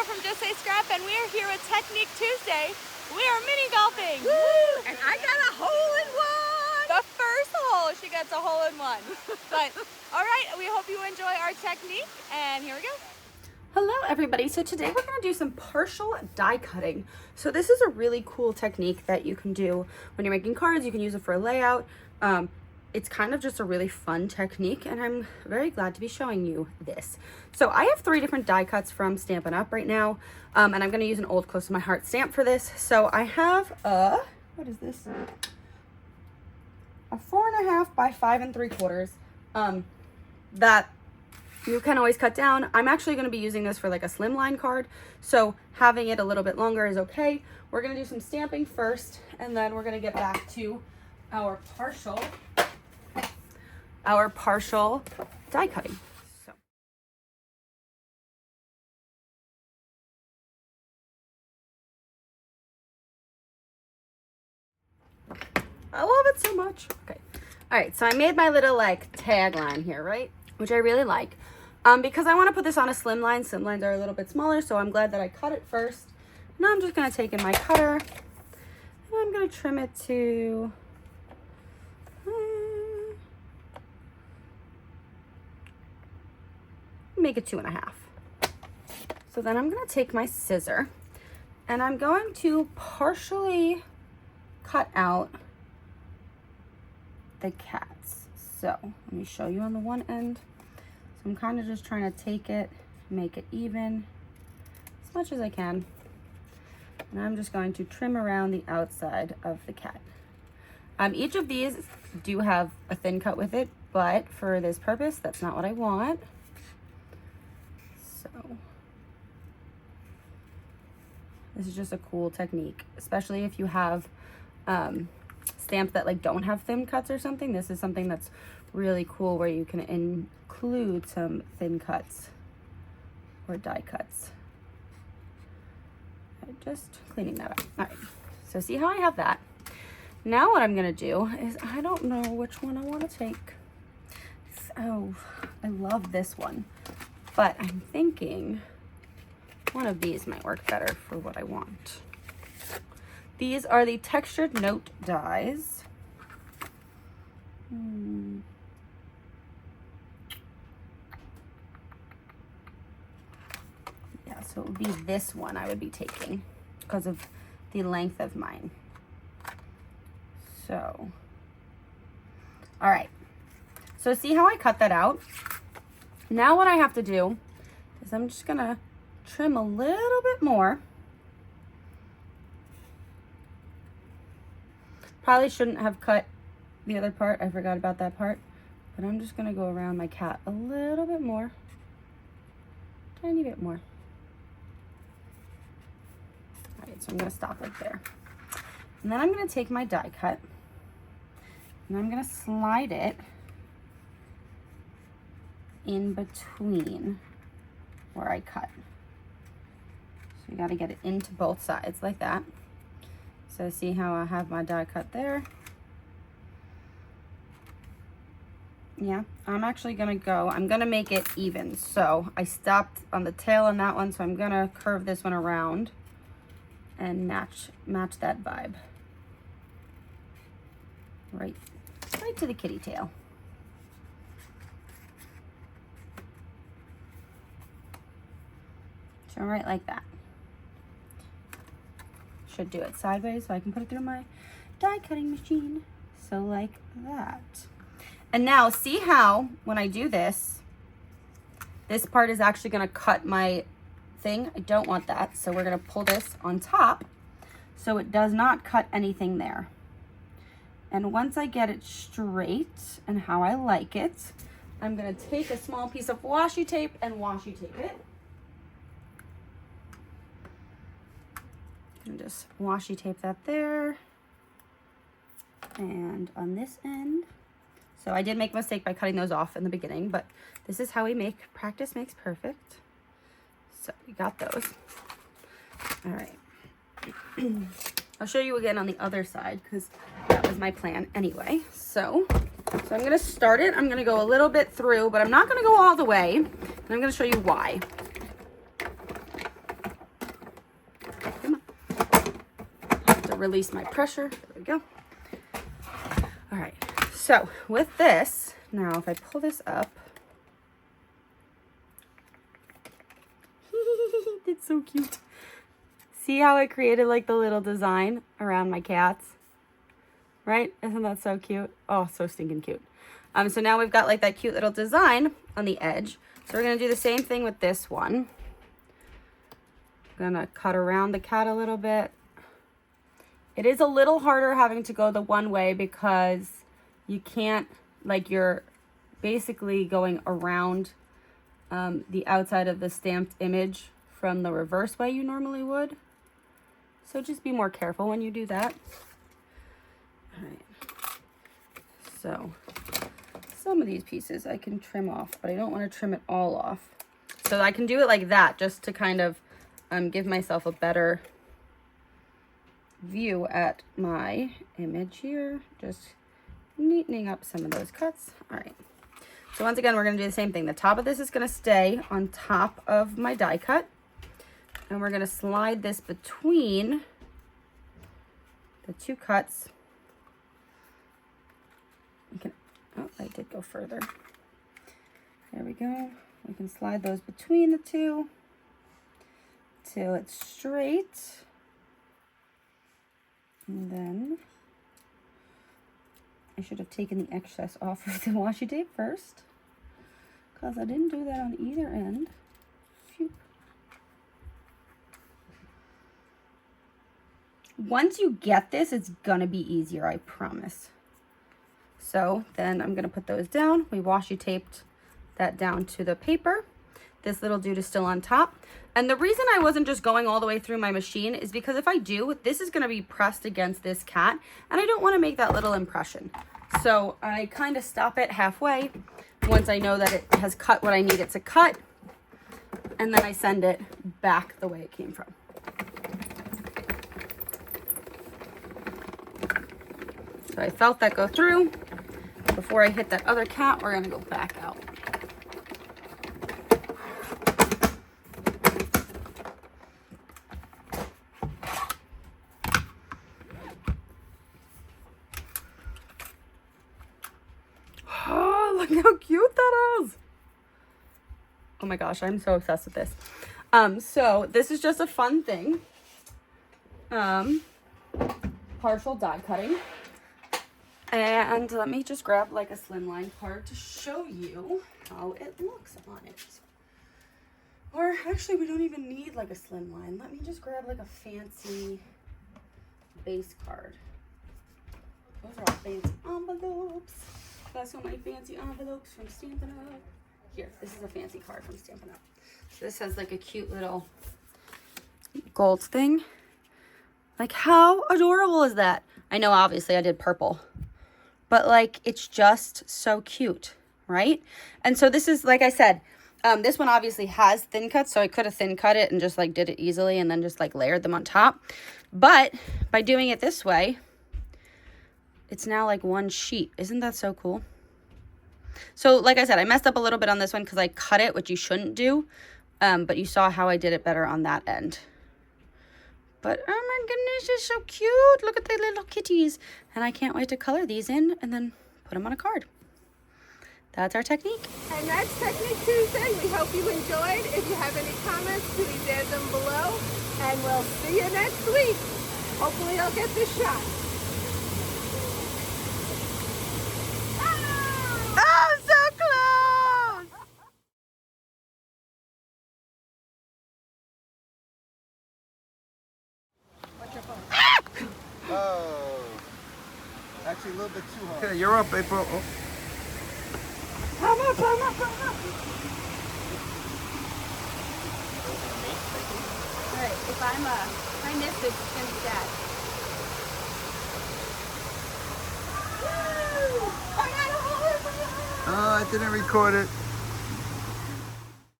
Laura from Just Say Scrap, and we are here at Technique Tuesday. We are mini golfing. Woo! And I got a hole in one. The first hole, she gets a hole in one. But all right, we hope you enjoy our technique, and here we go. Hello everybody. So today we're going to do some partial die cutting. So this is a really cool technique that you can do when you're making cards. You can use it for a layout. It's kind of just a really fun technique, and I'm very glad to be showing you this. So I have 3 different die cuts from Stampin' Up! Right now, and I'm going to use an old Close to My Heart stamp for this. So I have a, what is this? A 4.5 by 5 3/4 that you can always cut down. I'm actually going to be using this for like a slimline card, so having it a little bit longer is okay. We're going to do some stamping first, and then we're going to get back to our partial die cutting. So I love it so much. Okay. All right, so I made my little like tagline here, right? Which I really like. Because I want to put this on a slim line. Slim lines are a little bit smaller, so I'm glad that I cut it first. Now I'm just going to take in my cutter, and I'm going to trim it to make it 2.5. So then I'm going to take my scissor, and I'm going to partially cut out the cats. So let me show you on the one end. So I'm kind of just trying to take it, make it even as much as I can. And I'm just going to trim around the outside of the cat. Each of these do have a thin cut with it, but for this purpose, that's not what I want. So this is just a cool technique, especially if you have stamps that like don't have thin cuts or something. This is something that's really cool where you can include some thin cuts or die cuts. Just cleaning that up. All right, so see how I have that. Now what I'm gonna do is, I don't know which one I want to take. Oh, I love this one, but I'm thinking one of these might work better for what I want. These are the Textured Note dies. Yeah, so it would be this one I would be taking because of the length of mine. So, all right. So see how I cut that out? Now what I have to do is I'm just gonna trim a little bit more. Probably shouldn't have cut the other part. I forgot about that part. But I'm just gonna go around my cat a little bit more. Tiny bit more. All right, so I'm gonna stop right there. And then I'm gonna take my die cut, and I'm gonna slide it in between where I cut. So you gotta get it into both sides like that. So see how I have my die cut there? Yeah, I'm actually gonna I'm gonna make it even. So I stopped on the tail on that one, so I'm gonna curve this one around and match that vibe. Right to the kitty tail. So right like that. Should do it sideways so I can put it through my die cutting machine. So like that. And now see how when I do this, this part is actually gonna cut my thing. I don't want that. So we're gonna pull this on top so it does not cut anything there. And once I get it straight and how I like it, I'm gonna take a small piece of washi tape and washi tape it. And just washi tape that there. And on this end. So I did make a mistake by cutting those off in the beginning, but this is how we practice makes perfect. So we got those. All right. I'll show you again on the other side because that was my plan anyway. So I'm gonna start it. I'm gonna go a little bit through, but I'm not gonna go all the way. And I'm gonna show you why. release my pressure. There we go. All right, so with this, now if I pull this up, it's so cute. See how I created like the little design around my cats? Right? Isn't that so cute? Oh, so stinking cute. So now we've got like that cute little design on the edge. So we're gonna do the same thing with this one. I'm gonna cut around the cat a little bit. It is a little harder having to go the one way because you can't, like, you're basically going around the outside of the stamped image from the reverse way you normally would. So just be more careful when you do that. All right. So some of these pieces I can trim off, but I don't want to trim it all off. So I can do it like that just to kind of give myself a better view at my image here. Just neatening up some of those cuts. All right. So once again, we're going to do the same thing. The top of this is going to stay on top of my die cut. And we're going to slide this between the two cuts. You can, oh, I did go further. There we go. We can slide those between the two till it's straight. And then I should have taken the excess off of the washi tape first, because I didn't do that on either end. Phew. Once you get this, it's gonna be easier, I promise. So then I'm gonna put those down. We washi taped that down to the paper. This little dude is still on top. And the reason I wasn't just going all the way through my machine is because if I do, this is gonna be pressed against this cat, and I don't wanna make that little impression. So I kind of stop it halfway once I know that it has cut what I need it to cut, and then I send it back the way it came from. So I felt that go through. Before I hit that other cat, we're gonna go back out. Oh, look how cute that is. Oh my gosh, I'm so obsessed with this. So this is just a fun thing. Partial die cutting. And let me just grab like a slimline card to show you how it looks on it. Or actually, we don't even need like a slimline. Let me just grab like a fancy base card. Those are all fancy envelopes. That's all my fancy envelopes from Stampin' Up. Here, this is a fancy card from Stampin' Up. So this has like a cute little gold thing. Like, how adorable is that? I know, obviously, I did purple. But, like, it's just so cute, right? And so this is, like I said, this one obviously has thin cuts, so I could have thin cut it and just, like, did it easily and then just, like, layered them on top. But by doing it this way, it's now, like, one sheet. Isn't that so cool? So, like I said, I messed up a little bit on this one because I cut it, which you shouldn't do. But you saw how I did it better on that end. But, oh my goodness, it's so cute. Look at the little kitties. And I can't wait to color these in and then put them on a card. That's our technique. And that's Technique Tuesday. We hope you enjoyed. If you have any comments, please add them below. And we'll see you next week. Hopefully I'll get this shot. Oh, so close! Oh, actually a little bit too hard. Okay, you're up, April. Oh. Come up, come up, come up. All right, if I miss this, it's gonna be sad. Woo! I got a hole in my eye. Oh, I didn't record it.